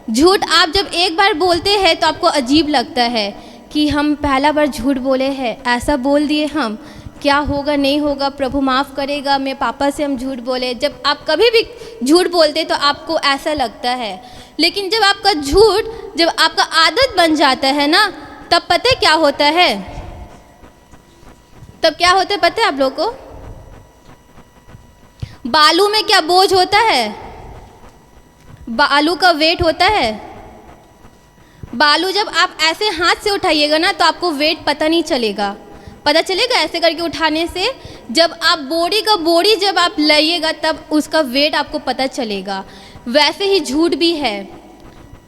झूठ आप जब एक बार बोलते हैं तो आपको अजीब लगता है कि हम पहला बार झूठ बोले हैं, ऐसा बोल दिए हम, क्या होगा नहीं होगा, प्रभु माफ़ करेगा, मेरे पापा से हम झूठ बोले। जब आप कभी भी झूठ बोलते तो आपको ऐसा लगता है, लेकिन जब आपका झूठ जब आपका आदत बन जाता है ना, तब पता है क्या होता है? तब क्या होता है पता है आप लोगों को? बालू में क्या बोझ होता है? बालू का वेट होता है। बालू जब आप ऐसे हाथ से उठाइएगा ना तो आपको वेट पता नहीं चलेगा, पता चलेगा ऐसे करके उठाने से। जब आप बोरी का बोरी जब आप लाइएगा तब उसका वेट आपको पता चलेगा। वैसे ही झूठ भी है,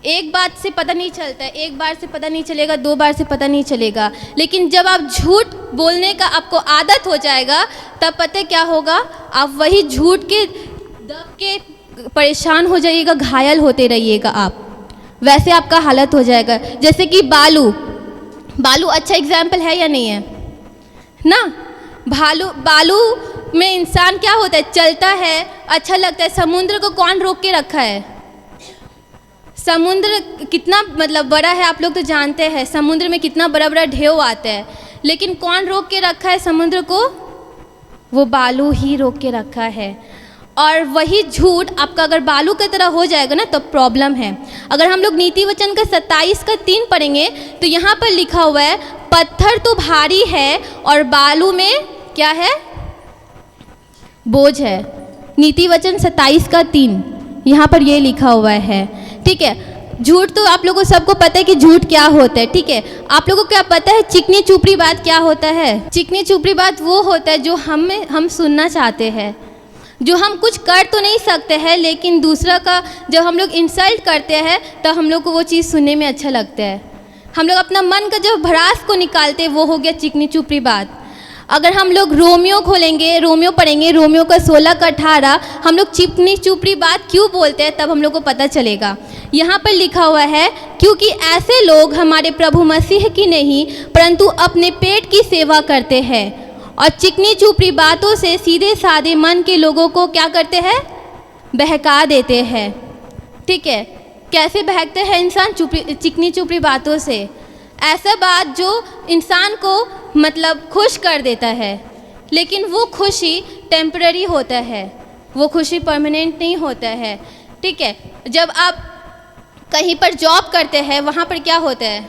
एक बात से पता नहीं चलता है, एक बार से पता नहीं चलेगा, 2 बार से पता नहीं चलेगा, लेकिन जब आप झूठ बोलने का आपको आदत हो जाएगा तब पता है क्या होगा? आप वही झूठ के दब के परेशान हो जाइएगा, घायल होते रहिएगा आप, वैसे आपका हालत हो जाएगा। जैसे कि बालू अच्छा एग्जाम्पल है या नहीं है ना? बालू में इंसान क्या होता है? चलता है, अच्छा लगता है। समुद्र को कौन रोक के रखा है? समुद्र कितना मतलब बड़ा है, आप लोग तो जानते हैं समुद्र में कितना बड़ा बड़ा ढेउ आता है, लेकिन कौन रोक के रखा है समुद्र को? वो बालू ही रोक के रखा है। और वही झूठ आपका अगर बालू की तरह हो जाएगा ना तो प्रॉब्लम है। अगर हम लोग नीति वचन का 27:3 पढ़ेंगे तो यहाँ पर लिखा हुआ है, पत्थर तो भारी है और बालू में क्या है? बोझ है। नीति वचन 27:3 यहाँ पर ये लिखा हुआ है, ठीक है। झूठ तो आप लोगों को सबको पता है कि झूठ क्या होता है, ठीक है। आप लोगों को क्या पता है चिकनी चुपड़ी बात क्या होता है? चिकनी चुपड़ी बात वो होता है जो हम सुनना चाहते हैं, जो हम कुछ कर तो नहीं सकते हैं, लेकिन दूसरा का जब हम लोग इंसल्ट करते हैं तो हम लोग को वो चीज़ सुनने में अच्छा लगता है। हम लोग अपना मन का जब भड़ास को निकालते हैं वो हो गया चिकनी चुपड़ी बात। अगर हम लोग रोमियो खोलेंगे, रोमियो पढ़ेंगे, रोमियो का 16-18, हम लोग चिकनी चुपड़ी बात क्यों बोलते हैं तब हम लोग को पता चलेगा। यहाँ पर लिखा हुआ है, क्योंकि ऐसे लोग हमारे प्रभु मसीह की नहीं परंतु अपने पेट की सेवा करते हैं और चिकनी चुपड़ी बातों से सीधे साधे मन के लोगों को क्या करते हैं? बहका देते हैं, ठीक है। कैसे बहकते हैं इंसान? चिकनी चुपड़ी बातों से। ऐसा बात जो इंसान को मतलब खुश कर देता है, लेकिन वो खुशी टेम्पररी होता है, वो खुशी परमानेंट नहीं होता है, ठीक है। जब आप कहीं पर जॉब करते हैं वहाँ पर क्या होता है?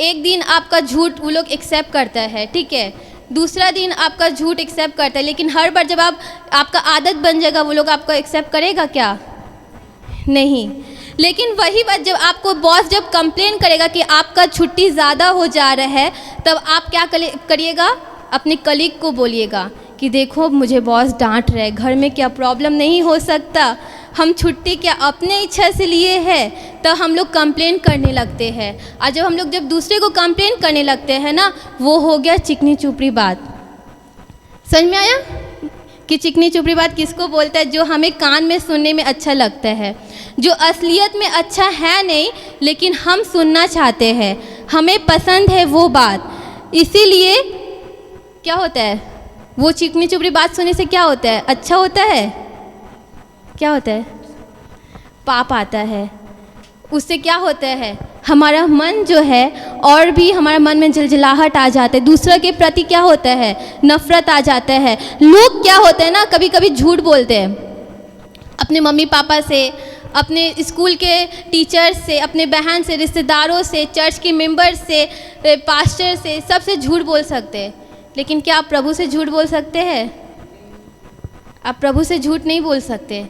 एक दिन आपका झूठ वो लोग एक्सेप्ट करता है, ठीक है, दूसरा दिन आपका झूठ एक्सेप्ट करता है, लेकिन हर बार जब आपका आदत बन जाएगा वो लोग आपको एक्सेप्ट करेगा क्या? नहीं। लेकिन वही बात जब आपको बॉस जब कंप्लेन करेगा कि आपका छुट्टी ज़्यादा हो जा रहा है, तब आप क्या करिएगा? अपने कलीग को बोलिएगा कि देखो मुझे बॉस डांट रहे, घर में क्या प्रॉब्लम नहीं हो सकता, हम छुट्टी क्या अपने इच्छा से लिए हैं? तो हम लोग कंप्लेन करने लगते हैं, और जब हम लोग जब दूसरे को कंप्लेन करने लगते हैं ना, वो हो गया चिकनी चुपड़ी बात। समझ में आया कि चिकनी चुपड़ी बात किसको बोलता है? जो हमें कान में सुनने में अच्छा लगता है, जो असलियत में अच्छा है नहीं, लेकिन हम सुनना चाहते हैं, हमें पसंद है वो बात। इसीलिए क्या होता है? वो चिकनी चुपड़ी बात सुनने से क्या होता है? अच्छा होता है। क्या होता है? पाप आता है। उससे क्या होता है? हमारा मन जो है और भी हमारा मन में जलजलाहट आ जाता है, दूसरे के प्रति क्या होता है? नफरत आ जाता है। लोग क्या होते हैं ना, कभी कभी झूठ बोलते हैं अपने मम्मी पापा से, अपने स्कूल के टीचर्स से, अपने बहन से, रिश्तेदारों से, चर्च के मेंबर से, पास्टर से, सबसे झूठ बोल सकते हैं, लेकिन क्या आप प्रभु से झूठ बोल सकते हैं? आप प्रभु से झूठ नहीं बोल सकते,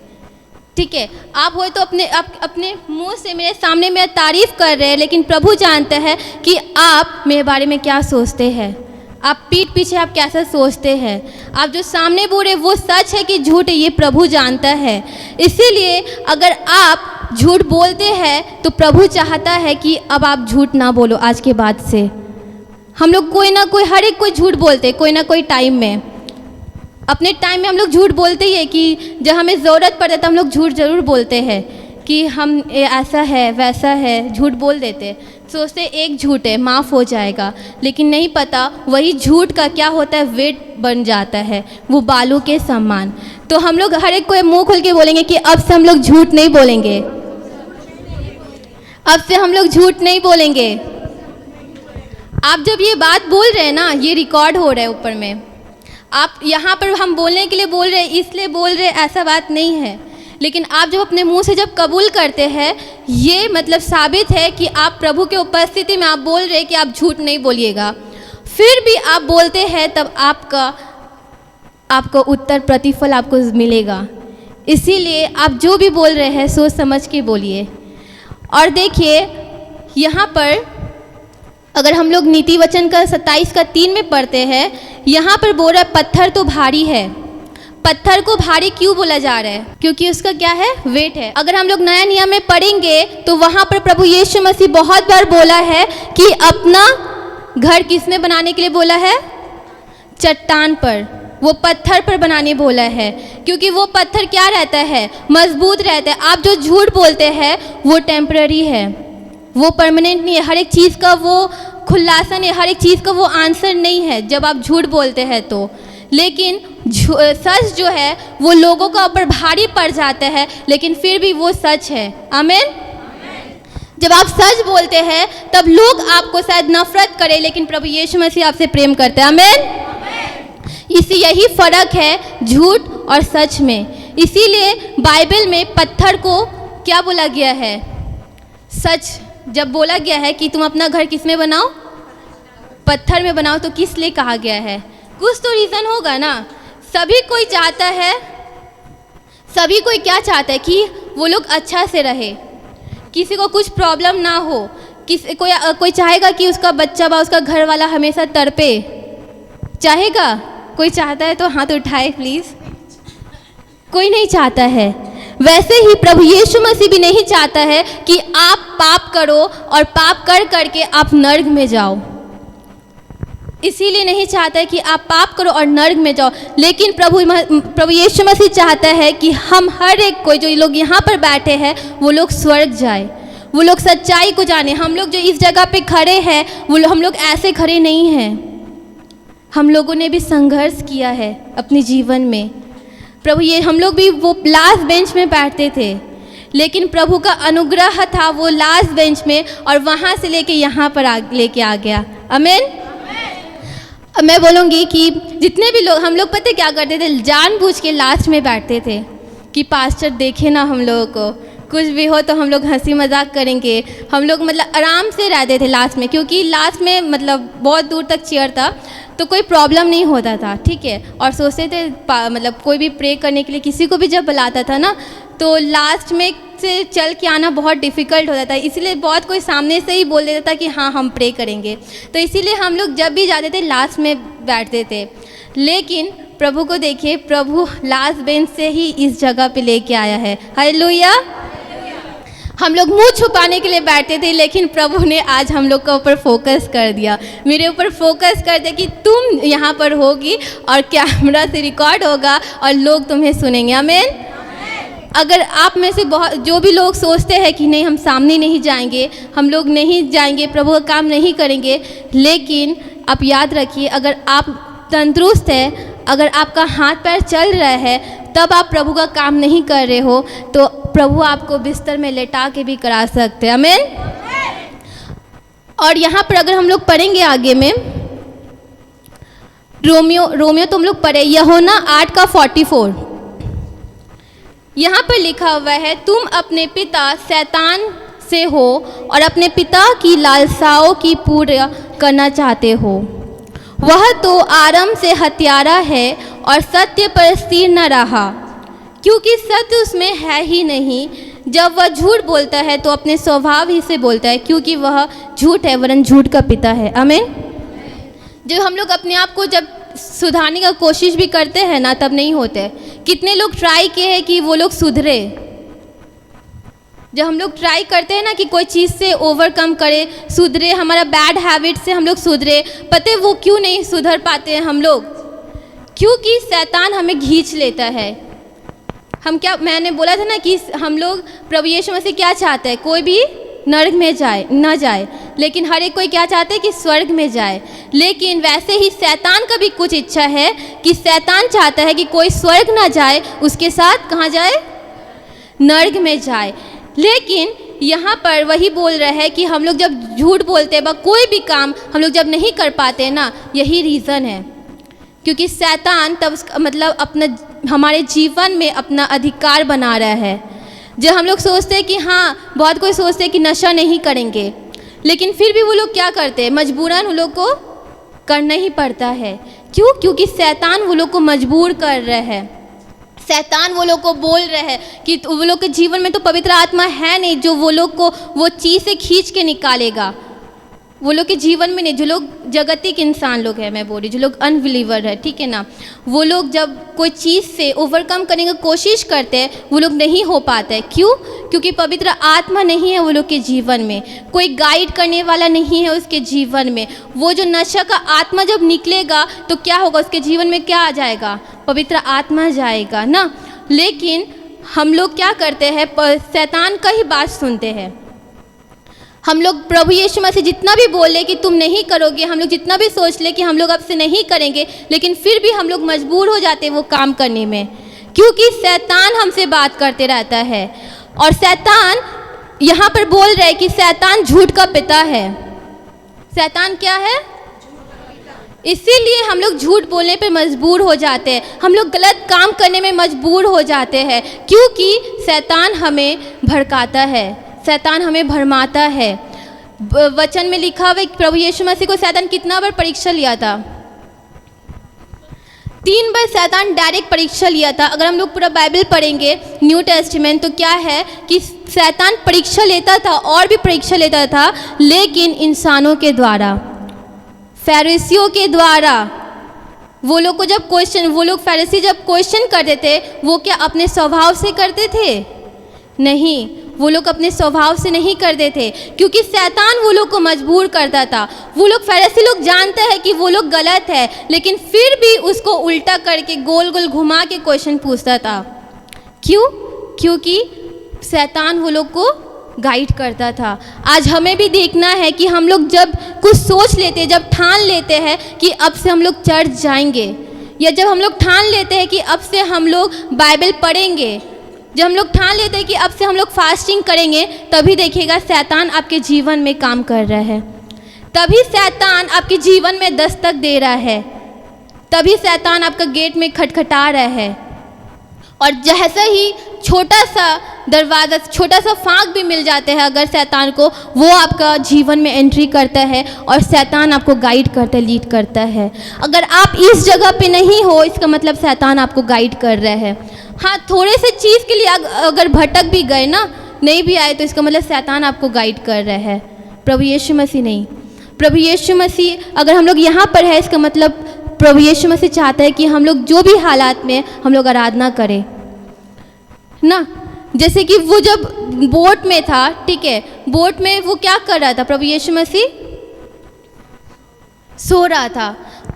ठीक है। आप हो तो अपने मुंह से मेरे सामने मेरा तारीफ कर रहे हैं, लेकिन प्रभु जानता है कि आप मेरे बारे में क्या सोचते हैं, आप पीठ पीछे आप कैसा सोचते हैं, आप जो सामने बोल रहे वो सच है कि झूठ है, ये प्रभु जानता है। इसीलिए अगर आप झूठ बोलते हैं तो प्रभु चाहता है कि अब आप झूठ ना बोलो। आज के बाद से हम लोग कोई ना कोई, हर एक कोई झूठ बोलते कोई ना कोई टाइम में, अपने टाइम में हम लोग झूठ बोलते ही है कि जब हमें ज़रूरत पड़ता है तो हम लोग झूठ ज़रूर बोलते हैं कि हम ऐसा है वैसा है, झूठ बोल देते, सोचते एक झूठ है माफ़ हो जाएगा, लेकिन नहीं पता वही झूठ का क्या होता है, वेट बन जाता है वो बालू के समान। तो हम लोग हर एक को मुंह खोल के बोलेंगे कि अब से हम लोग झूठ नहीं बोलेंगे, अब से हम लोग झूठ नहीं बोलेंगे। आप जब ये बात बोल रहे हैं ना, ये रिकॉर्ड हो रहा है ऊपर में। आप यहाँ पर हम बोलने के लिए बोल रहे हैं, इसलिए बोल रहे, ऐसा बात नहीं है। लेकिन आप जब अपने मुंह से जब कबूल करते हैं, ये मतलब साबित है कि आप प्रभु के उपस्थिति में आप बोल रहे हैं कि आप झूठ नहीं बोलिएगा। फिर भी आप बोलते हैं, तब आपको उत्तर प्रतिफल आपको मिलेगा। इसीलिए आप जो भी बोल रहे हैं सोच समझ के बोलिए। और देखिए यहाँ पर अगर हम लोग नीति वचन का 27:3 में पढ़ते हैं, यहाँ पर बोल रहा है पत्थर तो भारी है। पत्थर को भारी क्यों बोला जा रहा है? क्योंकि उसका क्या है? वेट है। अगर हम लोग नया नियम में पढ़ेंगे तो वहाँ पर प्रभु यीशु मसीह बहुत बार बोला है कि अपना घर किसमें बनाने के लिए बोला है? चट्टान पर, वो पत्थर पर बनाने बोला है। क्योंकि वो पत्थर क्या रहता है? मजबूत रहता है। आप जो झूठ बोलते हैं वो टेम्पररी है, वो परमानेंट नहीं है। हर एक चीज़ का वो खुलासा नहीं, हर एक चीज़ का वो आंसर नहीं है जब आप झूठ बोलते हैं तो। लेकिन सच जो है वो लोगों का ऊपर भारी पड़ जाता है, लेकिन फिर भी वो सच है। आमीन। जब आप सच बोलते हैं तब लोग आपको शायद नफरत करें, लेकिन प्रभु यीशु मसीह आपसे प्रेम करते हैं। आमीन। इसी यही फर्क है झूठ और सच में। इसीलिए बाइबल में पत्थर को क्या बोला गया है? सच। जब बोला गया है कि तुम अपना घर किस में बनाओ? पत्थर में बनाओ, तो किस लिए कहा गया है? कुछ तो रीज़न होगा ना। सभी कोई चाहता है, सभी कोई क्या चाहता है कि वो लोग अच्छा से रहे, किसी को कुछ प्रॉब्लम ना हो। कोई चाहेगा कि उसका बच्चा व उसका घर वाला हमेशा तड़पे? चाहेगा? कोई चाहता है तो हाथ उठाए प्लीज़। कोई नहीं चाहता है। वैसे ही प्रभु यीशु मसीह भी नहीं चाहता है कि आप पाप करो और पाप कर करके आप नर्क में जाओ। इसीलिए नहीं चाहता है कि आप पाप करो और नर्क में जाओ। लेकिन प्रभु यीशु मसीह चाहता है कि हम हर एक कोई जो लोग यहाँ पर बैठे हैं वो लोग स्वर्ग जाए, वो लोग सच्चाई को जाने। हम लोग जो इस जगह पे खड़े हैं वो हम लोग ऐसे खड़े नहीं हैं। हम लोगों ने भी संघर्ष किया है अपने जीवन में। प्रभु ये हम लोग भी वो लास्ट बेंच में बैठते थे, लेकिन प्रभु का अनुग्रह था वो लास्ट बेंच में, और वहाँ से लेके यहाँ पर लेके आ गया। आमीन। अब मैं बोलूँगी कि जितने भी लोग, हम लोग पता क्या करते थे? जानबूझ के लास्ट में बैठते थे कि पास्टर देखे ना हम लोगों को, कुछ भी हो तो हम लोग हंसी मजाक करेंगे। हम लोग मतलब आराम से रहते थे लास्ट में, क्योंकि लास्ट में मतलब बहुत दूर तक चेयर था तो कोई प्रॉब्लम नहीं होता था, ठीक है। और सोचते थे मतलब कोई भी प्रे करने के लिए किसी को भी जब बुलाता था ना, तो लास्ट में से चल के आना बहुत डिफ़िकल्ट होता था। इसीलिए बहुत कोई सामने से ही बोल देता था कि हाँ हम प्रे करेंगे। तो इसीलिए हम लोग जब भी जाते थे लास्ट में बैठते थे। लेकिन प्रभु को देखिए, प्रभु लास्ट बेंच से ही इस जगह पे लेके आया है। हालेलुया। हम लोग मुंह छुपाने के लिए बैठते थे, लेकिन प्रभु ने आज हम लोग के ऊपर फोकस कर दिया, मेरे ऊपर फोकस कर दिया कि तुम यहाँ पर होगी और कैमरा से रिकॉर्ड होगा और लोग तुम्हें सुनेंगे। आमीन। अगर आप में से बहुत जो भी लोग सोचते हैं कि नहीं हम सामने नहीं जाएंगे, हम लोग नहीं जाएंगे, प्रभु का काम नहीं करेंगे, लेकिन आप याद रखिए, अगर आप तंदुरुस्त है, अगर आपका हाथ पैर चल रहा है, तब आप प्रभु का काम नहीं कर रहे हो तो प्रभु आपको बिस्तर में लेटा के भी करा सकते हैं। आमीन। और यहाँ पर अगर हम लोग पढ़ेंगे आगे में रोमियो तो हम लोग पढ़े यूहन्ना 8:44, यहाँ पर लिखा हुआ है, तुम अपने पिता शैतान से हो और अपने पिता की लालसाओं की पूरा करना चाहते हो। वह तो आरंभ से हत्यारा है और सत्य पर स्थिर न रहा, क्योंकि सत्य उसमें है ही नहीं। जब वह झूठ बोलता है तो अपने स्वभाव ही से बोलता है, क्योंकि वह झूठ है वरन झूठ का पिता है। आमीन। जब हम लोग अपने आप को जब सुधारने का कोशिश भी करते हैं ना, तब नहीं होते। कितने लोग ट्राई किए हैं कि वो लोग सुधरे। जब हम लोग ट्राई करते हैं ना कि कोई चीज़ से ओवरकम करे, सुधरे, हमारा बैड हैबिट से हम लोग सुधरे, पता है वो क्यों नहीं सुधर पाते हैं हम लोग? क्योंकि शैतान हमें खींच लेता है। हम क्या, मैंने बोला था ना कि हम लोग प्रभु यीशु मसीह क्या चाहते हैं? कोई भी नर्क में जाए ना जाए, लेकिन हर एक कोई क्या चाहते हैं कि स्वर्ग में जाए। लेकिन वैसे ही शैतान का भी कुछ इच्छा है कि शैतान चाहता है कि कोई स्वर्ग ना जाए, उसके साथ कहाँ जाए? नर्क में जाए। लेकिन यहाँ पर वही बोल रहा है कि हम लोग जब झूठ बोलते हैं, कोई भी काम हम लोग जब नहीं कर पाते हैं ना, यही रीज़न है। क्योंकि शैतान तब मतलब अपना हमारे जीवन में अपना अधिकार बना रहा है। जब हम लोग सोचते हैं कि हाँ, बहुत कोई सोचते हैं कि नशा नहीं करेंगे, लेकिन फिर भी वो लोग क्या करते हैं, मजबूरन उन लोग को करना ही पड़ता है। क्यों? क्योंकि शैतान वो लोग को मजबूर कर रहा है। शैतान वो लोग को बोल रहा है कि वो लोग के जीवन में तो पवित्र आत्मा है नहीं जो वो लोग को वो चीज़ से खींच के निकालेगा। वो लोग के जीवन में नहीं, जो लोग जगतिक इंसान लोग हैं, मैं बोल रही, जो लोग अनबिलीवर है, ठीक है ना, वो लोग जब कोई चीज़ से ओवरकम करने की कोशिश करते हैं, वो लोग नहीं हो पाता है। क्यों? क्योंकि पवित्र आत्मा नहीं है वो लोग के जीवन में, कोई गाइड करने वाला नहीं है उसके जीवन में। वो जो नशा का आत्मा जब निकलेगा तो क्या होगा, उसके जीवन में क्या आ जाएगा, पवित्र आत्मा जाएगा ना। लेकिन हम लोग क्या करते हैं, शैतान का ही बात सुनते हैं। हम लोग प्रभु यीशु मसीह जितना भी बोले कि तुम नहीं करोगे, हम लोग जितना भी सोच ले कि हम लोग अब से नहीं करेंगे, लेकिन फिर भी हम लोग मजबूर हो जाते हैं वो काम करने में, क्योंकि शैतान हमसे बात करते रहता है। और शैतान यहाँ पर बोल रहे हैं कि शैतान झूठ का पिता है। शैतान क्या है? इसीलिए हम लोग झूठ बोलने पे मजबूर हो जाते हैं, हम लोग गलत काम करने में मजबूर हो जाते हैं, क्योंकि शैतान हमें भड़काता है, शैतान हमें भरमाता है। वचन में लिखा हुआ है कि प्रभु यीशु मसीह को शैतान कितना बार परीक्षा लिया था? 3 बार शैतान डायरेक्ट परीक्षा लिया था। अगर हम लोग पूरा बाइबल पढ़ेंगे न्यू टेस्टामेंट तो क्या है कि शैतान परीक्षा लेता था और भी परीक्षा लेता था, लेकिन इंसानों के द्वारा, फरीसियों के द्वारा। वो लोग को जब वो लोग फरीसी जब क्वेश्चन करते थे, वो क्या अपने स्वभाव से करते थे? नहीं, वो लोग अपने स्वभाव से नहीं करते थे, क्योंकि शैतान वो लोग को मजबूर करता था। वो लोग फरीसी लोग जानते हैं कि वो लोग गलत है, लेकिन फिर भी उसको उल्टा करके गोल गोल घुमा के क्वेश्चन पूछता था। क्यों? क्योंकि शैतान वो लोग को गाइड करता था। आज हमें भी देखना है कि हम लोग जब कुछ सोच लेते हैं, जब ठान लेते हैं कि अब से हम लोग चर्च जाएंगे, या जब हम लोग ठान लेते हैं कि अब से हम लोग बाइबल पढ़ेंगे, जब हम लोग ठान लेते हैं कि अब से हम लोग फास्टिंग करेंगे, तभी देखिएगा शैतान आपके जीवन में काम कर रहा है, तभी शैतान आपके जीवन में दस्तक दे रहा है, तभी शैतान आपका गेट में खटखटा रहा है। और जैसे ही छोटा सा दरवाज़ा, छोटा सा फाँक भी मिल जाते हैं अगर शैतान को, वो आपका जीवन में एंट्री करता है और शैतान आपको गाइड करता है, लीड करता है। अगर आप इस जगह पे नहीं हो, इसका मतलब शैतान आपको गाइड कर रहा है। हाँ, थोड़े से चीज़ के लिए अगर भटक भी गए ना, नहीं भी आए, तो इसका मतलब शैतान आपको गाइड कर रहा है, प्रभु यीशु मसीह नहीं। प्रभु यीशु मसीह अगर हम लोग यहाँ पर है, इसका मतलब प्रभु यीशु मसीह चाहता है कि हम लोग जो भी हालात में हम लोग आराधना करें ना। जैसे कि वो जब बोट में था, ठीक है, बोट में वो क्या कर रहा था? प्रभु यीशु मसीह सो रहा था।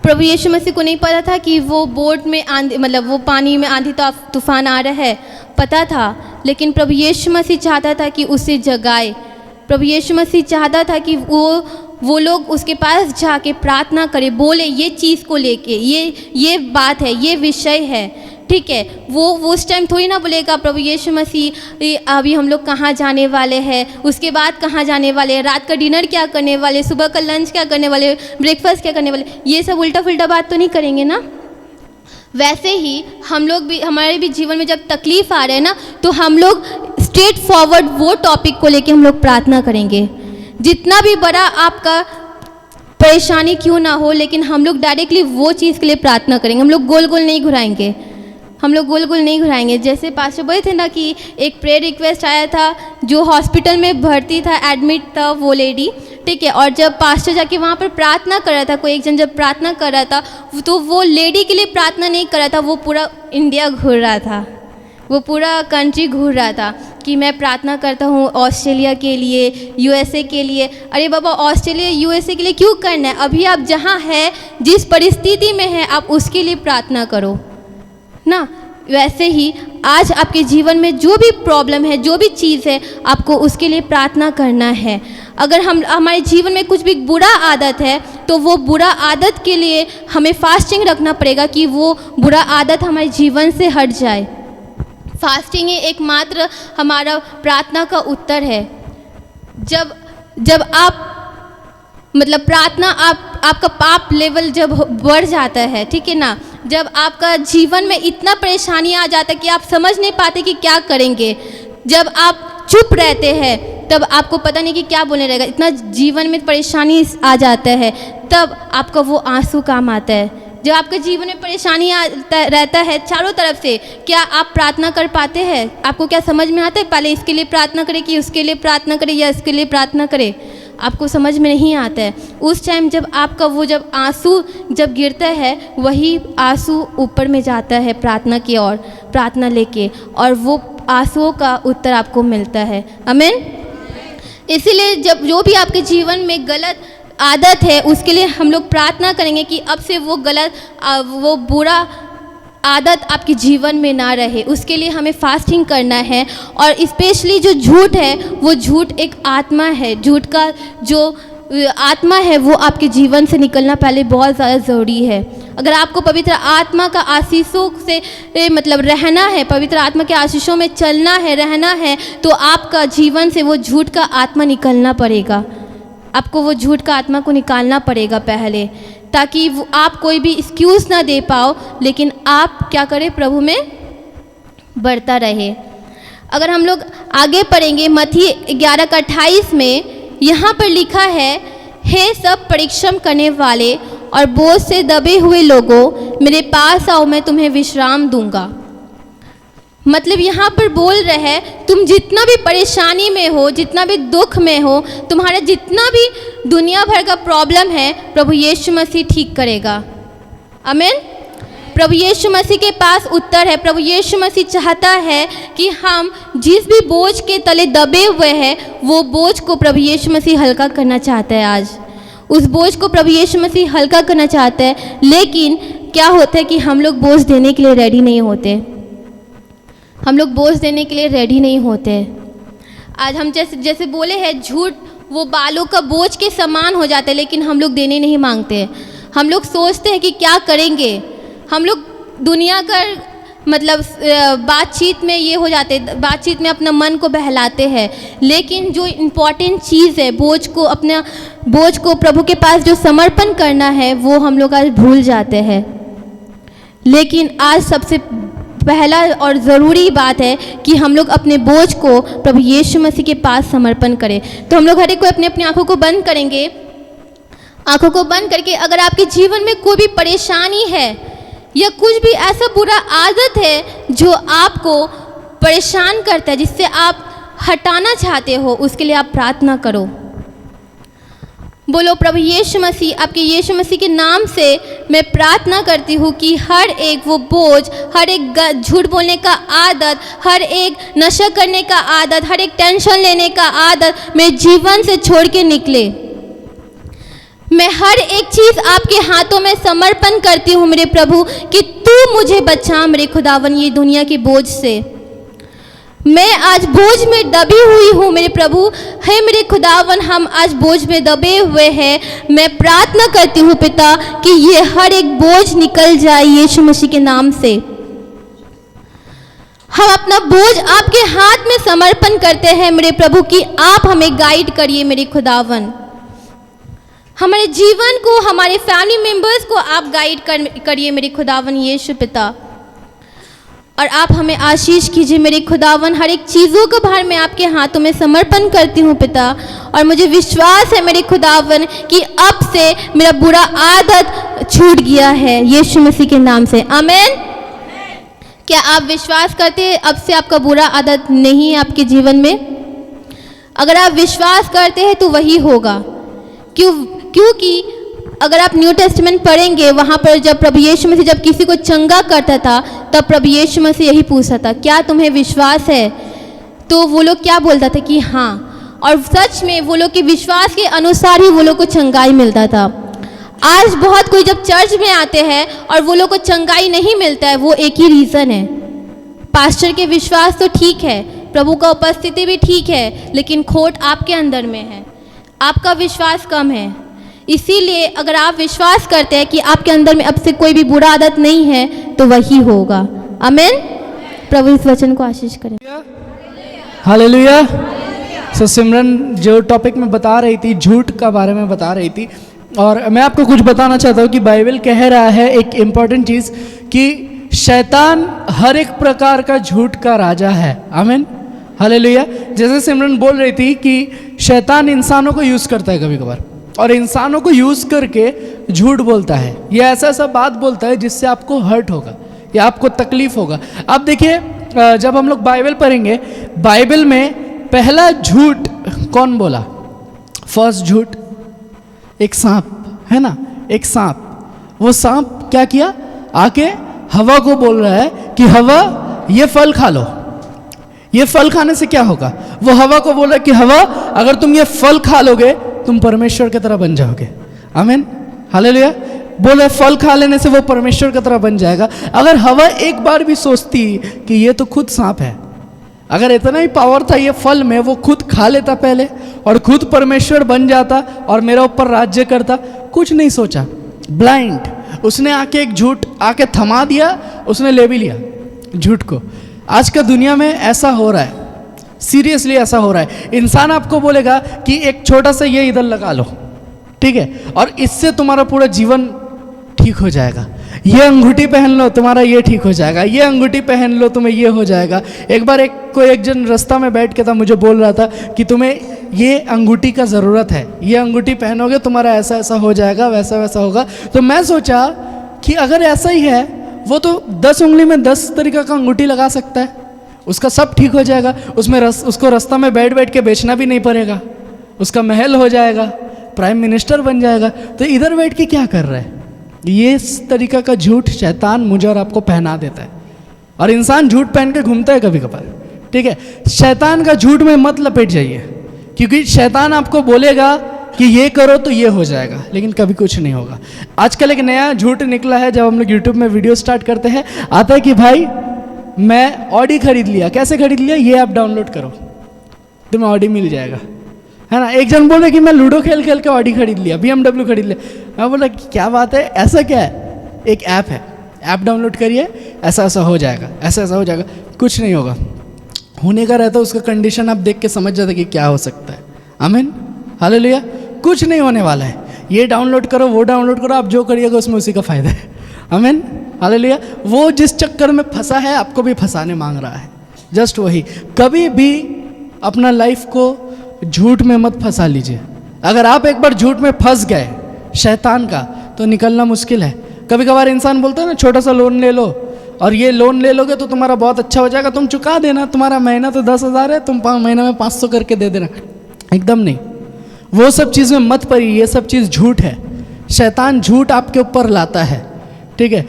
प्रभु यीशु मसीह को नहीं पता था कि वो बोट में आंधी, मतलब वो पानी में आंधी तूफान आ रहा है, पता था, लेकिन प्रभु यीशु मसीह चाहता था कि उसे जगाए। प्रभु यीशु मसीह चाहता था कि वो लोग उसके पास जाके प्रार्थना करें, बोले ये चीज़ को लेके, ये बात है, ये विषय है, ठीक है। वो उस टाइम थोड़ी ना बोलेगा प्रभु यीशु मसीह अभी हम लोग कहाँ जाने वाले हैं, उसके बाद कहाँ जाने वाले हैं, रात का डिनर क्या करने वाले, सुबह का लंच क्या करने वाले, ब्रेकफास्ट क्या करने वाले, ये सब उल्टा फुल्टा बात तो नहीं करेंगे ना। वैसे ही हम लोग भी, हमारे भी जीवन में जब तकलीफ़ आ रहे हैं ना, तो हम लोग स्ट्रेट फॉरवर्ड वो टॉपिक को लेके हम लोग प्रार्थना करेंगे, जितना भी बड़ा आपका परेशानी क्यों ना हो, लेकिन हम लोग डायरेक्टली वो चीज़ के लिए प्रार्थना करेंगे। हम लोग गोल गोल नहीं घुराएंगे, हम लोग गोल गोल नहीं घुराएंगे। जैसे पास्टर बोले थे ना कि एक प्रेयर रिक्वेस्ट आया था, जो हॉस्पिटल में भर्ती था, एडमिट था वो लेडी, ठीक है, और जब पास्टर जाके वहाँ पर प्रार्थना कर रहा था, कोई एक जन जब प्रार्थना कर रहा था, तो वो लेडी के लिए प्रार्थना नहीं कर रहा था, वो पूरा इंडिया घूर रहा था, वो पूरा कंट्री घूर रहा था कि मैं प्रार्थना करता हूँ ऑस्ट्रेलिया के लिए, यूएसए के लिए। अरे बाबा, ऑस्ट्रेलिया यूएसए के लिए क्यों करना है? अभी आप जहाँ है, जिस परिस्थिति में है, आप उसके लिए प्रार्थना करो ना। वैसे ही आज आपके जीवन में जो भी प्रॉब्लम है, जो भी चीज़ है, आपको उसके लिए प्रार्थना करना है। अगर हमारे जीवन में कुछ भी बुरा आदत है, तो वो बुरा आदत के लिए हमें फास्टिंग रखना पड़ेगा कि वो बुरा आदत हमारे जीवन से हट जाए। फास्टिंग ही एकमात्र हमारा प्रार्थना का उत्तर है। जब आप मतलब प्रार्थना आपका पाप लेवल जब बढ़ जाता है, ठीक है ना, जब आपका जीवन में इतना परेशानी आ जाता है कि आप समझ नहीं पाते कि क्या करेंगे, जब आप चुप रहते हैं तब आपको पता नहीं कि क्या बोलने रहेगा, इतना जीवन में परेशानी आ जाता है, तब आपका वो आंसू काम आता है। जब आपके जीवन में परेशानी रहता है चारों तरफ से, क्या आप प्रार्थना कर पाते हैं? आपको क्या समझ में आता है पहले इसके लिए प्रार्थना करें कि उसके लिए प्रार्थना करें या इसके लिए प्रार्थना करें? आपको समझ में नहीं आता है। उस टाइम जब आपका वो जब आंसू जब गिरता है, वही आंसू ऊपर में जाता है प्रार्थना की ओर, प्रार्थना लेके, और वो आंसुओं का उत्तर आपको मिलता है। आमीन। इसीलिए जब जो भी आपके जीवन में गलत आदत है, उसके लिए हम लोग प्रार्थना करेंगे कि अब से वो गलत वो बुरा आदत आपके जीवन में ना रहे। उसके लिए हमें फास्टिंग करना है। और स्पेशली जो झूठ है, वो झूठ एक आत्मा है, झूठ का जो आत्मा है वो आपके जीवन से निकलना पहले बहुत ज़्यादा ज़रूरी है। अगर आपको पवित्र आत्मा का आशीषों से मतलब रहना है, पवित्र आत्मा के आशीषों में चलना है, रहना है, तो आपका जीवन से वो झूठ का आत्मा निकलना पड़ेगा। आपको वो झूठ का आत्मा को निकालना पड़ेगा पहले, ताकि वो आप कोई भी एक्सक्यूज़ ना दे पाओ, लेकिन आप क्या करें, प्रभु में बढ़ता रहे। अगर हम लोग आगे पढ़ेंगे मत्ती 11:28 में, यहाँ पर लिखा है, हे सब परिश्रम करने वाले और बोझ से दबे हुए लोगों, मेरे पास आओ, मैं तुम्हें विश्राम दूंगा। मतलब यहाँ पर बोल रहे हैं, तुम जितना भी परेशानी में हो, जितना भी दुख में हो, तुम्हारा जितना भी दुनिया भर का प्रॉब्लम है, प्रभु यीशु मसीह ठीक करेगा। आमीन। प्रभु यीशु मसीह के पास उत्तर है। प्रभु यीशु मसीह चाहता है कि हम जिस भी बोझ के तले दबे हुए हैं, वो बोझ को प्रभु यीशु मसीह हल्का करना चाहता है। आज उस बोझ को प्रभु यीशु मसीह हल्का करना चाहता है, लेकिन क्या होता है कि हम लोग बोझ देने के लिए रेडी नहीं होते। हम लोग बोझ देने के लिए रेडी नहीं होते। आज हम जैसे बोले हैं, झूठ वो बालों का बोझ के समान हो जाता है, लेकिन हम लोग देने नहीं मांगते। हम लोग सोचते हैं कि क्या करेंगे। हम लोग दुनिया का मतलब बातचीत में ये हो जाते, बातचीत में अपना मन को बहलाते हैं, लेकिन जो इम्पॉर्टेंट चीज़ है, अपना बोझ को प्रभु के पास जो समर्पण करना है, वो हम लोग आज भूल जाते हैं। लेकिन आज सबसे पहला और ज़रूरी बात है कि हम लोग अपने बोझ को प्रभु यीशु मसीह के पास समर्पण करें। तो हम लोग हर एक को अपनी अपनी आंखों को बंद करेंगे। आंखों को बंद करके, अगर आपके जीवन में कोई भी परेशानी है या कुछ भी ऐसा बुरा आदत है जो आपको परेशान करता है, जिससे आप हटाना चाहते हो, उसके लिए आप प्रार्थना करो। बोलो, प्रभु यीशु मसीह, आपके यीशु मसीह के नाम से मैं प्रार्थना करती हूँ कि हर एक वो बोझ, हर एक झूठ बोलने का आदत, हर एक नशा करने का आदत, हर एक टेंशन लेने का आदत मेरे जीवन से छोड़ के निकले। मैं हर एक चीज़ आपके हाथों में समर्पण करती हूँ मेरे प्रभु, कि तू मुझे बचा मेरे खुदावन ये दुनिया के बोझ से। मैं आज बोझ में दबी हुई हूँ मेरे प्रभु। है मेरे खुदावन, हम आज बोझ में दबे हुए हैं। मैं प्रार्थना करती हूँ पिता कि ये हर एक बोझ निकल जाए यीशु मसीह के नाम से। हम अपना बोझ आपके हाथ में समर्पण करते हैं मेरे प्रभु कि आप हमें गाइड करिए मेरे खुदावन। हमारे जीवन को, हमारे फैमिली मेंबर्स को आप गाइड करिए मेरे खुदावन यीशु पिता, और आप हमें आशीष कीजिए मेरे खुदावन। हर एक चीज़ों का भार मैं आपके हाथों में समर्पण करती हूँ पिता, और मुझे विश्वास है मेरे खुदावन कि अब से मेरा बुरा आदत छूट गया है यीशु मसीह के नाम से। आमीन। क्या आप विश्वास करते हैं अब से आपका बुरा आदत नहीं है आपके जीवन में? अगर आप विश्वास करते हैं तो वही होगा। क्योंकि अगर आप न्यू टेस्टामेंट पढ़ेंगे, वहाँ पर जब प्रभु यीशु मसीह जब किसी को चंगा करता था, तब प्रभु यीशु मसीह यही पूछता था, क्या तुम्हें विश्वास है? तो वो लोग क्या बोलता था कि हाँ, और सच में वो लोग के विश्वास के अनुसार ही वो लोग को चंगाई मिलता था। आज बहुत कोई जब चर्च में आते हैं और वो लोग को चंगाई नहीं मिलता है, वो एक ही रीज़न है, पास्टर के विश्वास तो ठीक है, प्रभु का उपस्थिति भी ठीक है, लेकिन खोट आपके अंदर में है, आपका विश्वास कम है। इसीलिए अगर आप विश्वास करते हैं कि आपके अंदर में अब से कोई भी बुरा आदत नहीं है, तो वही होगा। आमीन। प्रभु इस वचन को आशीष करें। हालेलुया। सो सिमरन जो टॉपिक में बता रही थी, झूठ का बारे में बता रही थी, और मैं आपको कुछ बताना चाहता हूँ कि बाइबल कह रहा है एक इम्पॉर्टेंट चीज़ कि शैतान हर एक प्रकार का झूठ का राजा है। आमीन, हालेलुया। जैसे सिमरन बोल रही थी कि शैतान इंसानों को यूज़ करता है कभी कभार, और इंसानों को यूज़ करके झूठ बोलता है। ये ऐसा ऐसा बात बोलता है जिससे आपको हर्ट होगा या आपको तकलीफ होगा। अब देखिए, जब हम लोग बाइबल पढ़ेंगे, बाइबल में पहला झूठ कौन बोला? फर्स्ट झूठ एक सांप है ना, एक सांप। वो सांप क्या किया? आके हवा को बोल रहा है कि हवा ये फल खा लो, ये फल खाने से क्या होगा? वो हवा को बोल रहा है कि हवा अगर तुम ये फल खा लोगे तुम परमेश्वर की तरह बन जाओगे। आमीन, हालेलुया। बोले फल खा लेने से वो परमेश्वर की तरह बन जाएगा। अगर हवा एक बार भी सोचती कि ये तो खुद सांप है, अगर इतना ही पावर था ये फल में, वो खुद खा लेता पहले और खुद परमेश्वर बन जाता और मेरा ऊपर राज्य करता। कुछ नहीं सोचा, ब्लाइंड। उसने आके एक झूठ आके थमा दिया, उसने ले भी लिया झूठ को। आज का दुनिया में ऐसा हो रहा है, सीरियसली ऐसा हो रहा है। इंसान आपको बोलेगा कि एक छोटा सा ये इधर लगा लो, ठीक है, और इससे तुम्हारा पूरा जीवन ठीक हो जाएगा। ये अंगूठी पहन लो तुम्हारा ये ठीक हो जाएगा, ये अंगूठी पहन लो तुम्हें ये हो जाएगा। एक बार एक जन रास्ता में बैठ के था, मुझे बोल रहा था कि तुम्हें ये अंगूठी का ज़रूरत है, ये अंगूठी पहनोगे तुम्हारा ऐसा ऐसा हो जाएगा, वैसा वैसा होगा। तो मैं सोचा कि अगर ऐसा ही है, वो तो 10 उंगली में 10 तरीका का अंगूठी लगा सकता है, उसका सब ठीक हो जाएगा। उसमें उसको रास्ता में बैठ बैठ के बेचना भी नहीं पड़ेगा, उसका महल हो जाएगा, प्राइम मिनिस्टर बन जाएगा। तो इधर बैठ के क्या कर रहा है? ये इस तरीका का झूठ शैतान मुझे और आपको पहना देता है, और इंसान झूठ पहन के घूमता है कभी कभार, ठीक है। शैतान का झूठ में मत लपेट जाइए, क्योंकि शैतान आपको बोलेगा कि ये करो तो ये हो जाएगा, लेकिन कभी कुछ नहीं होगा। आजकल एक नया झूठ निकला है, जब हम लोग यूट्यूब में वीडियो स्टार्ट करते हैं, आता है कि भाई मैं ऑडी खरीद लिया। कैसे खरीद लिया? ये ऐप डाउनलोड करो तुम्हें ऑडी मिल जाएगा, है ना। एक जन बोल रहे कि मैं लूडो खेल खेल के ऑडी खरीद लिया, BMW खरीद लिया। मैं बोला क्या बात है, ऐसा क्या है? एक ऐप है, ऐप डाउनलोड करिए, ऐसा ऐसा हो जाएगा, ऐसा ऐसा हो जाएगा। कुछ नहीं होगा, होने का रहता है उसका कंडीशन आप देख के समझ जाते कि क्या हो सकता है। आमीन, हालेलुया। कुछ नहीं होने वाला है, ये डाउनलोड करो, वो डाउनलोड करो, आप जो करिएगा उसमें उसी का फ़ायदा है। आमीन, हालेलुया। वो जिस चक्कर में फंसा है आपको भी फंसाने मांग रहा है, जस्ट वही। कभी भी अपना लाइफ को झूठ में मत फंसा लीजिए। अगर आप एक बार झूठ में फंस गए शैतान का, तो निकलना मुश्किल है। कभी कभार इंसान बोलता है ना, छोटा सा लोन ले लो, और ये लोन ले लोगे तो तुम्हारा बहुत अच्छा हो जाएगा, तुम चुका देना, तुम्हारा महीना तो 10,000 है, तुम महीना में 500 करके दे देना। एकदम नहीं, वो सब चीज़ में मत पड़िए, ये सब चीज़ झूठ है। शैतान झूठ आपके ऊपर लाता है, ठीक है।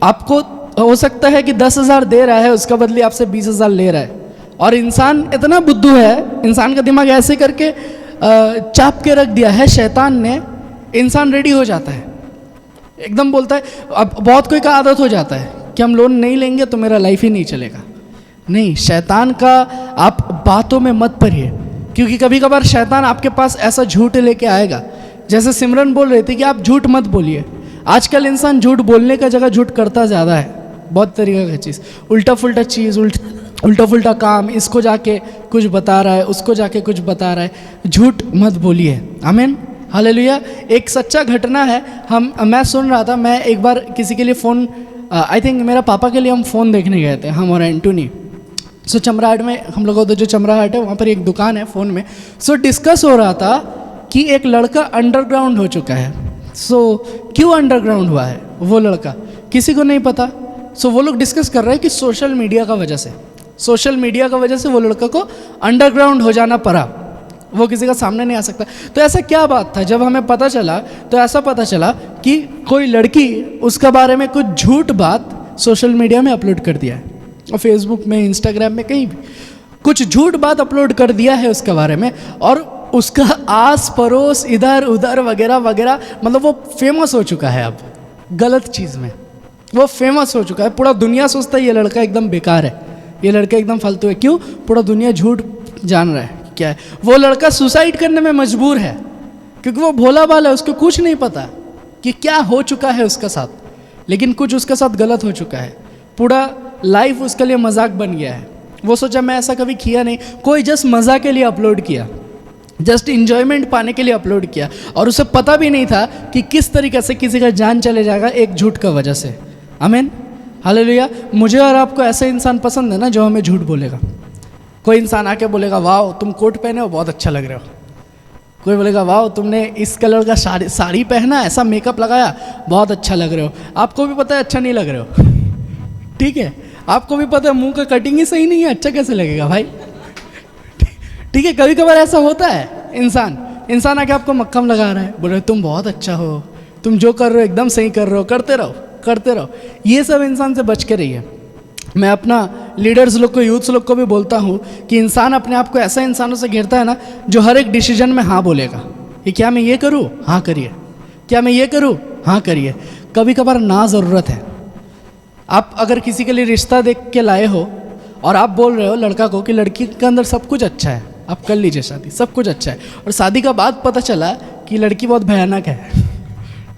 आपको हो सकता है कि 10,000 दे रहा है, उसका बदले आपसे 20,000 ले रहा है, और इंसान इतना बुद्धू है, इंसान का दिमाग ऐसे करके चाप के रख दिया है शैतान ने, इंसान रेडी हो जाता है, एकदम बोलता है। अब बहुत कोई का आदत हो जाता है कि हम लोन नहीं लेंगे तो मेरा लाइफ ही नहीं चलेगा। नहीं, शैतान का आप बातों में मत पड़िए, क्योंकि कभी कभार शैतान आपके पास ऐसा झूठ लेके आएगा। जैसे सिमरन बोल रहे थे कि आप झूठ मत बोलिए। आजकल इंसान झूठ बोलने का जगह झूठ करता ज़्यादा है, बहुत तरीके का चीज़, उल्टा फुल्टा चीज़, उल्टा फुल्टा काम, इसको जाके कुछ बता रहा है, उसको जाके कुछ बता रहा है। झूठ मत बोलिए। आमीन, हालेलुया। एक सच्चा घटना है, मैं सुन रहा था, मैं एक बार किसी के लिए फ़ोन, आई थिंक मेरा पापा के लिए हम फ़ोन देखने गए थे, हम और एंटोनी। सो चमराहट में, हम लोगों को जो चमराहट है वहाँ पर एक दुकान है फ़ोन में। सो डिस्कस हो रहा था कि एक लड़का अंडरग्राउंड हो चुका है। सो क्यों अंडरग्राउंड हुआ है वो लड़का, किसी को नहीं पता। सो वो लोग डिस्कस कर रहे हैं कि सोशल मीडिया का वजह से, सोशल मीडिया का वजह से वो लड़का को अंडरग्राउंड हो जाना पड़ा, वो किसी का सामने नहीं आ सकता। तो ऐसा क्या बात था? जब हमें पता चला तो ऐसा पता चला कि कोई लड़की उसका बारे में कुछ झूठ बात सोशल मीडिया में अपलोड कर दिया है, और फेसबुक में, इंस्टाग्राम में, कहीं भी कुछ झूठ बात अपलोड कर दिया है उसके बारे में, और उसका आस पड़ोस इधर उधर वगैरह वगैरह, मतलब वो फेमस हो चुका है। अब गलत चीज़ में वो फेमस हो चुका है। पूरा दुनिया सोचता है ये लड़का एकदम बेकार है, ये लड़का एकदम फालतू है। क्यों? पूरा दुनिया झूठ जान रहा है क्या है। वो लड़का सुसाइड करने में मजबूर है, क्योंकि वो भोला भाला है, उसको कुछ नहीं पता कि क्या हो चुका है उसका साथ, लेकिन कुछ उसके साथ गलत हो चुका है। पूरा लाइफ उसके लिए मजाक बन गया है। वो सोचा मैं ऐसा कभी किया नहीं, कोई जस्ट मज़ा के लिए अपलोड किया, जस्ट इंजॉयमेंट पाने के लिए अपलोड किया, और उसे पता भी नहीं था कि किस तरीके से किसी का जान चले जाएगा एक झूठ का वजह से। आमीन, हालेलुया। मुझे और आपको ऐसा इंसान पसंद है ना जो हमें झूठ बोलेगा। कोई इंसान आके बोलेगा वाह तुम कोट पहने हो बहुत अच्छा लग रहे हो, कोई बोलेगा वाह तुमने इस कलर का साड़ी पहना, ऐसा मेकअप लगाया, बहुत अच्छा लग रहे हो। आपको भी पता है अच्छा नहीं लग रहे हो, ठीक है, आपको भी पता है मुंह का कटिंग ही सही नहीं है, अच्छा कैसे लगेगा भाई, ठीक है। कभी कभार ऐसा होता है, इंसान आके आपको मक्खम लगा रहा है, बोल रहे तुम बहुत अच्छा हो, तुम जो कर रहे हो एकदम सही कर रहे हो, करते रहो। ये सब इंसान से बच के रहिए। मैं अपना लीडर्स लोग को, यूथ्स लोग को भी बोलता हूँ कि इंसान अपने आप को ऐसा इंसानों से घेरता है ना जो हर एक डिसीजन में हाँ बोलेगा, कि क्या मैं ये करूँ, हाँ करिए, क्या मैं ये करूँ, हाँ करिए। कभी कभार ना ज़रूरत है। आप अगर किसी के लिए रिश्ता देख के लाए हो और आप बोल रहे हो लड़का को कि लड़की के अंदर सब कुछ अच्छा है, आप कर लीजिए शादी, सब कुछ अच्छा है, और शादी का बाद पता चला कि लड़की बहुत भयानक है,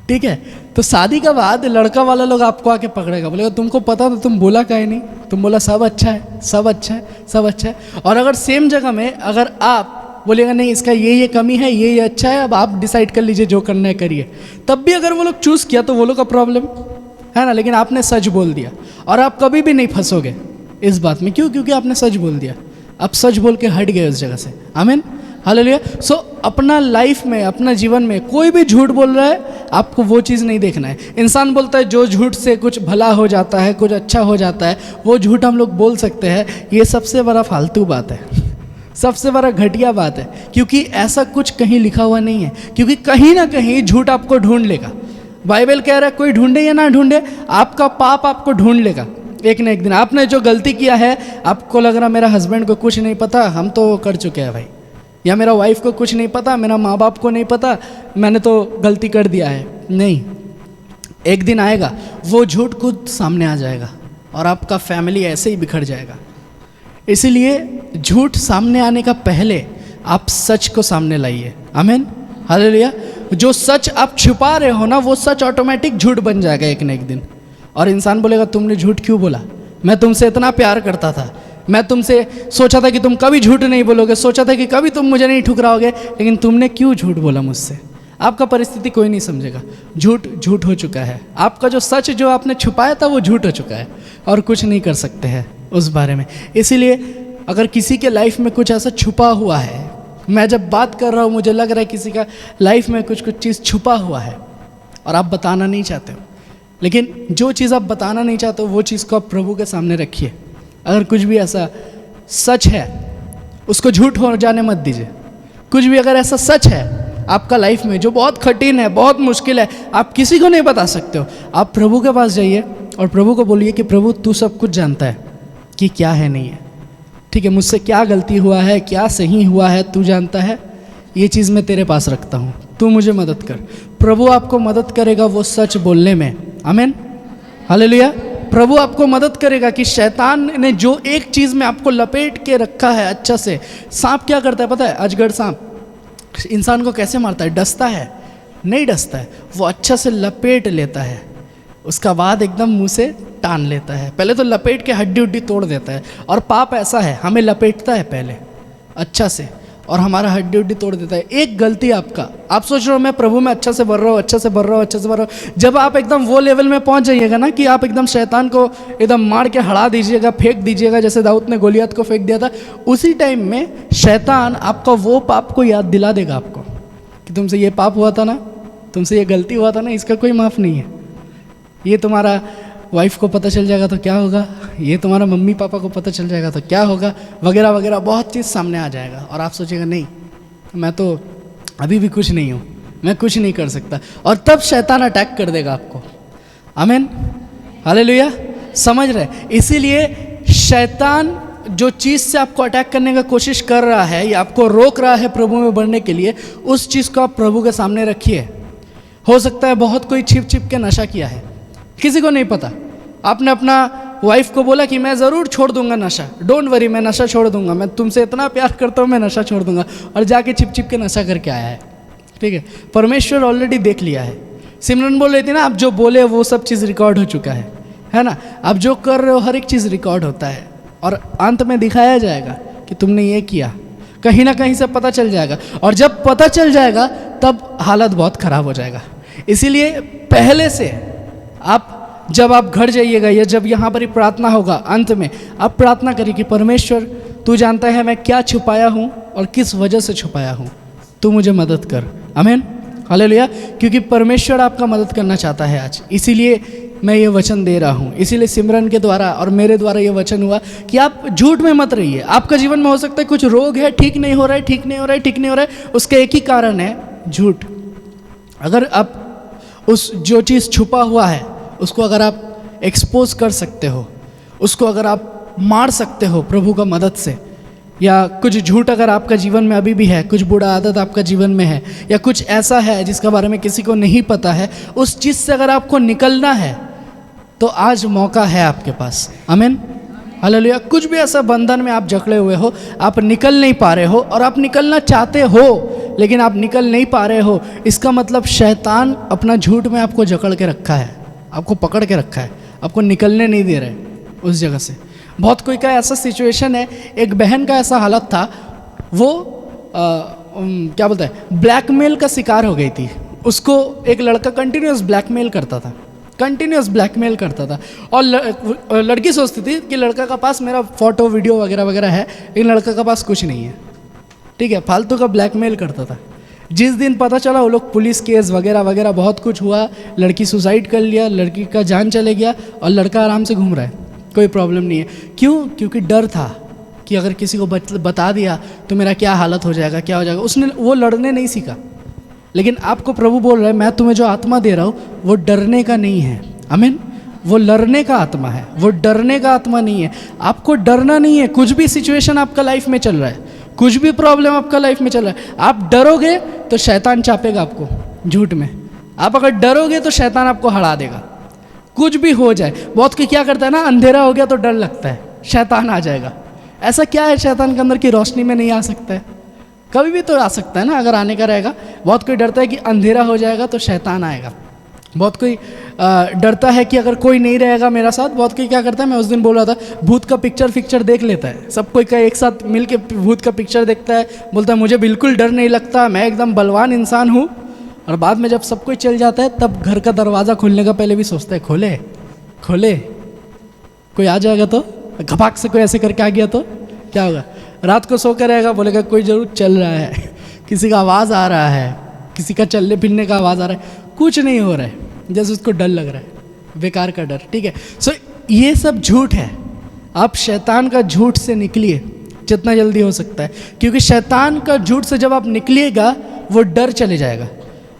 ठीक है, तो शादी का बाद लड़का वाला लोग आपको आके पकड़ेगा, बोलेगा तुमको पता तो तुम बोला काहे नहीं, तुम बोला सब अच्छा है, सब अच्छा है, सब अच्छा है। और अगर सेम जगह में अगर आप बोलेगा नहीं इसका ये कमी है, ये अच्छा है, अब आप डिसाइड कर लीजिए जो करना है करिए, तब भी अगर वो लोग चूज़ किया तो वो लोग का प्रॉब्लम है ना। लेकिन आपने सच बोल दिया और आप कभी भी नहीं फंसोगे इस बात में। क्यों? क्योंकि आपने सच बोल दिया, आप सच बोल के हट गए उस जगह से। आमीन, हालेलुया। सो अपना लाइफ में, अपना जीवन में कोई भी झूठ बोल रहा है, आपको वो चीज़ नहीं देखना है। इंसान बोलता है जो झूठ से कुछ भला हो जाता है, कुछ अच्छा हो जाता है, वो झूठ हम लोग बोल सकते हैं। ये सबसे बड़ा फालतू बात है, सबसे बड़ा घटिया बात है, क्योंकि ऐसा कुछ कहीं लिखा हुआ नहीं है। क्योंकि कहीं ना कहीं झूठ आपको ढूंढ लेगा। बाइबल कह रहा है कोई ढूंढे या ना ढूंढे, आपका पाप आपको ढूंढ लेगा एक ना एक दिन। आपने जो गलती किया है, आपको लग रहा मेरा हस्बैंड को कुछ नहीं पता, हम तो कर चुके हैं भाई, या मेरा वाइफ को कुछ नहीं पता, मेरा माँ बाप को नहीं पता, मैंने तो गलती कर दिया है। नहीं, एक दिन आएगा वो झूठ खुद सामने आ जाएगा और आपका फैमिली ऐसे ही बिखर जाएगा। इसीलिए झूठ सामने आने का पहले आप सच को सामने लाइए। आमीन, हालेलुया। जो सच आप छुपा रहे हो ना, वो सच ऑटोमेटिक झूठ बन जाएगा एक ना एक दिन। और इंसान बोलेगा तुमने झूठ क्यों बोला, मैं तुमसे इतना प्यार करता था, मैं तुमसे सोचा था कि तुम कभी झूठ नहीं बोलोगे, सोचा था कि कभी तुम मुझे नहीं ठुकराओगे, लेकिन तुमने क्यों झूठ बोला मुझसे। आपका परिस्थिति कोई नहीं समझेगा, झूठ हो चुका है। आपका जो सच जो आपने छुपाया था वो झूठ हो चुका है और कुछ नहीं कर सकते हैं उस बारे में। इसीलिए अगर किसी के लाइफ में कुछ ऐसा छुपा हुआ है, मैं जब बात कर रहा हूँ मुझे लग रहा है किसी का लाइफ में कुछ चीज़ छुपा हुआ है और आप बताना नहीं चाहते हो, लेकिन जो चीज़ आप बताना नहीं चाहते हो वो चीज़ को आप प्रभु के सामने रखिए। अगर कुछ भी ऐसा सच है उसको झूठ हो जाने मत दीजिए। कुछ भी अगर ऐसा सच है आपका लाइफ में जो बहुत कठिन है, बहुत मुश्किल है, आप किसी को नहीं बता सकते हो, आप प्रभु के पास जाइए और प्रभु को बोलिए कि प्रभु तू सब कुछ जानता है कि क्या है नहीं है, ठीक है, मुझसे क्या गलती हुआ है, क्या सही हुआ है, तू जानता है, ये चीज़ मैं तेरे पास रखता हूँ, तू मुझे मदद कर। प्रभु आपको मदद करेगा वो सच बोलने में। आमीन, हालेलुया। प्रभु आपको मदद करेगा कि शैतान ने जो एक चीज़ में आपको लपेट के रखा है अच्छा से। सांप क्या करता है पता है? अजगर सांप इंसान को कैसे मारता है? डसता है? नहीं डसता है, वो अच्छा से लपेट लेता है, उसका बाद एकदम मुंह से टान लेता है। पहले तो लपेट के हड्डी उड्डी तोड़ देता है, और पाप ऐसा है हमें लपेटता है पहले अच्छा से और हमारा हड्डी उड्डी तोड़ देता है। एक गलती आपका, आप सोच रहे हो मैं प्रभु में अच्छा से बढ़ रहा हूँ, अच्छा से बढ़ रहा हूँ, अच्छा से बढ़ रहा हूँ। जब आप एकदम वो लेवल में पहुँच जाइएगा ना कि आप एकदम शैतान को एकदम मार के हड़ा दीजिएगा, फेंक दीजिएगा, जैसे दाऊद ने गोलियत को फेंक दिया था, उसी टाइम में शैतान आपका वो पाप को याद दिला देगा आपको कि तुमसे ये पाप हुआ था ना, तुमसे ये गलती हुआ था ना, इसका कोई माफ़ नहीं है। ये तुम्हारा वाइफ को पता चल जाएगा तो क्या होगा, ये तुम्हारा मम्मी पापा को पता चल जाएगा तो क्या होगा, वगैरह वगैरह बहुत चीज़ सामने आ जाएगा। और आप सोचिएगा नहीं मैं तो अभी भी कुछ नहीं हूँ, मैं कुछ नहीं कर सकता, और तब शैतान अटैक कर देगा आपको। आमीन, हालेलुया। समझ रहे? इसीलिए शैतान जो चीज़ से आपको अटैक करने का कोशिश कर रहा है या आपको रोक रहा है प्रभु में बढ़ने के लिए, उस चीज़ को आप प्रभु के सामने रखिए। हो सकता है बहुत कोई छिप छिप के नशा किया है, किसी को नहीं पता। आपने अपना वाइफ को बोला कि मैं ज़रूर छोड़ दूंगा नशा, डोंट वरी मैं नशा छोड़ दूंगा, मैं तुमसे इतना प्यार करता हूँ मैं नशा छोड़ दूंगा, और जाके छिप छिप के नशा करके आया है। ठीक है, परमेश्वर ऑलरेडी देख लिया है। सिमरन बोल रही थी ना, आप जो बोले वो सब चीज़ रिकॉर्ड हो चुका है ना, आप जो कर रहे हो हर एक चीज़ रिकॉर्ड होता है। और अंत में दिखाया जाएगा कि तुमने ये किया, कहीं ना कहीं से पता चल जाएगा। और जब पता चल जाएगा तब हालत बहुत ख़राब हो जाएगा। इसीलिए पहले से आप जब आप घर जाइएगा या जब यहाँ पर ही प्रार्थना होगा, अंत में आप प्रार्थना करिए कि परमेश्वर तू जानता है मैं क्या छुपाया हूँ और किस वजह से छुपाया हूँ, तू मुझे मदद कर। आमीन, हालेलुया। क्योंकि परमेश्वर आपका मदद करना चाहता है आज, इसीलिए मैं ये वचन दे रहा हूँ। इसीलिए सिमरन के द्वारा और मेरे द्वारा ये वचन हुआ कि आप झूठ में मत रहिए। आपका जीवन में हो सकता है कुछ रोग है, ठीक नहीं हो रहा है, ठीक नहीं हो रहा है, ठीक नहीं हो रहा है, उसका एक ही कारण है, झूठ। अगर आप उस जो चीज़ छुपा हुआ है उसको अगर आप एक्सपोज कर सकते हो, उसको अगर आप मार सकते हो प्रभु का मदद से, या कुछ झूठ अगर आपका जीवन में अभी भी है, कुछ बुरा आदत आपका जीवन में है, या कुछ ऐसा है जिसका बारे में किसी को नहीं पता है, उस चीज़ से अगर आपको निकलना है तो आज मौका है आपके पास। आमीन, हालेलुया। कुछ भी ऐसा बंधन में आप जकड़े हुए हो, आप निकल नहीं पा रहे हो, और आप निकलना चाहते हो लेकिन आप निकल नहीं पा रहे हो, इसका मतलब शैतान अपना झूठ में आपको जकड़ के रखा है, आपको पकड़ के रखा है, आपको निकलने नहीं दे रहे उस जगह से। बहुत कोई का ऐसा सिचुएशन है, एक बहन का ऐसा हालत था, वो क्या बोलते हैं, ब्लैकमेल का शिकार हो गई थी। उसको एक लड़का कंटिन्यूस ब्लैकमेल करता था, कंटिन्यूस ब्लैकमेल करता था, और लड़की सोचती थी कि लड़का का पास मेरा फ़ोटो वीडियो वगैरह वगैरह है, लेकिन लड़का का पास कुछ नहीं है, ठीक है, फालतू का ब्लैकमेल करता था। जिस दिन पता चला वो लोग पुलिस केस वगैरह वगैरह बहुत कुछ हुआ, लड़की सुसाइड कर लिया, लड़की का जान चले गया, और लड़का आराम से घूम रहा है, कोई प्रॉब्लम नहीं है। क्यों? क्योंकि डर था कि अगर किसी को बता दिया तो मेरा क्या हालत हो जाएगा, क्या हो जाएगा। उसने वो लड़ने नहीं सीखा। लेकिन आपको प्रभु बोल रहा है, मैं तुम्हें जो आत्मा दे रहा हूँ वो डरने का नहीं है। आमीन, वो लड़ने का आत्मा है, वो डरने का आत्मा नहीं है। आपको डरना नहीं है। कुछ भी सिचुएशन आपका लाइफ में चल रहा है, कुछ भी प्रॉब्लम आपका लाइफ में चल रहा है, आप डरोगे तो शैतान चापेगा आपको झूठ में। आप अगर डरोगे तो शैतान आपको हरा देगा, कुछ भी हो जाए। बहुत कोई क्या करता है ना, अंधेरा हो गया तो डर लगता है, शैतान आ जाएगा। ऐसा क्या है शैतान के अंदर की रोशनी में नहीं आ सकता है? कभी भी तो आ सकता है ना, अगर आने का रहेगा। बहुत कोई डरता है कि अंधेरा हो जाएगा तो शैतान आएगा। बहुत कोई डरता है कि अगर कोई नहीं रहेगा मेरा साथ। बहुत कोई क्या करता है, मैं उस दिन बोल रहा था, भूत का पिक्चर देख लेता है। सब कोई का एक साथ मिल के भूत का पिक्चर देखता है, बोलता है मुझे बिल्कुल डर नहीं लगता, मैं एकदम बलवान इंसान हूँ। और बाद में जब सब कोई चल जाता है तब घर का दरवाज़ा खोलने का पहले भी सोचता है, खोले खोले, कोई आ जाएगा तो, घपाक से कोई ऐसे करके आ गया तो क्या होगा। रात को सो कर रहेगा, बोलेगा कोई ज़रूर चल रहा है, किसी का आवाज़ आ रहा है, किसी का चलने फिरने का आवाज़ आ रहा है, कुछ नहीं हो रहा है, जैसे उसको डर लग रहा है, बेकार का डर। ठीक है, सो ये सब झूठ है। आप शैतान का झूठ से निकलिए जितना जल्दी हो सकता है, क्योंकि शैतान का झूठ से जब आप निकलिएगा वो डर चले जाएगा।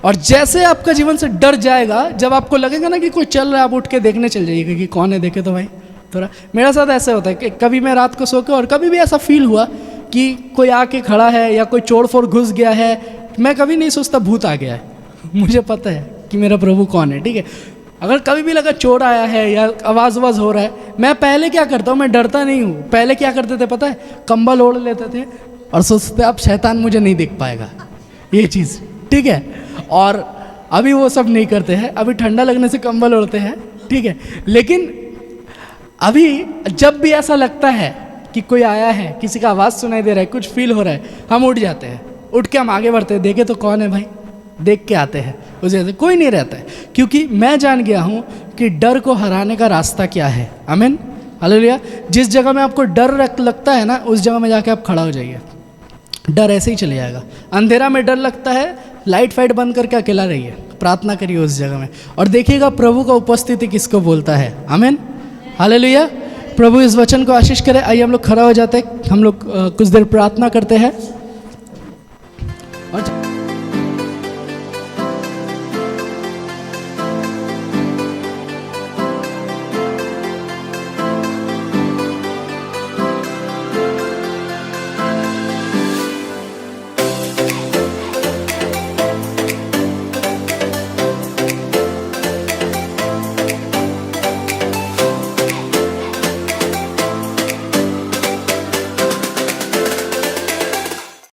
और जैसे आपका जीवन से डर जाएगा, जब आपको लगेगा ना कि कोई चल रहा है, आप उठ के देखने चल जाइएगा कि कौन है, देखे तो भाई थोड़ा। मेरा साथ ऐसा होता है कि कभी मैं रात को सो के, और कभी भी ऐसा फील हुआ कि कोई आके खड़ा है या कोई चोर फोर घुस गया है, मैं कभी नहीं सोचता भूत आ गया है, मुझे पता है कि मेरा प्रभु कौन है। ठीक है, अगर कभी भी लगा चोर आया है या आवाज़ आवाज़ हो रहा है, मैं पहले क्या करता हूँ, मैं डरता नहीं हूँ। पहले क्या करते थे पता है, कंबल ओढ़ लेते थे और सोचते अब शैतान मुझे नहीं देख पाएगा, ये चीज़। ठीक है, और अभी वो सब नहीं करते हैं, अभी ठंडा लगने से कंबल ओढ़ते हैं। ठीक है, लेकिन अभी जब भी ऐसा लगता है कि कोई आया है, किसी का आवाज़ सुनाई दे रहा है, कुछ फील हो रहा है, हम उठ जाते हैं, उठ के हम आगे बढ़ते हैं, देखे तो कौन है भाई, देख के आते हैं। उस जगह से कोई नहीं रहता है, क्योंकि मैं जान गया हूँ कि डर को हराने का रास्ता क्या है। आमीन, हालेलुया। जिस जगह में आपको डर लगता है ना, उस जगह में जाके आप खड़ा हो जाइए, डर ऐसे ही चले जाएगा। अंधेरा में डर लगता है, लाइट फाइट बंद करके अकेला रहिए, प्रार्थना करिए उस जगह में, और देखिएगा प्रभु का उपस्थिति किसको बोलता है। आमीन, हालेलुया। प्रभु इस वचन को आशीष करे। आइए हम लोग खड़ा हो जाते हैं, हम लोग कुछ देर प्रार्थना करते हैं।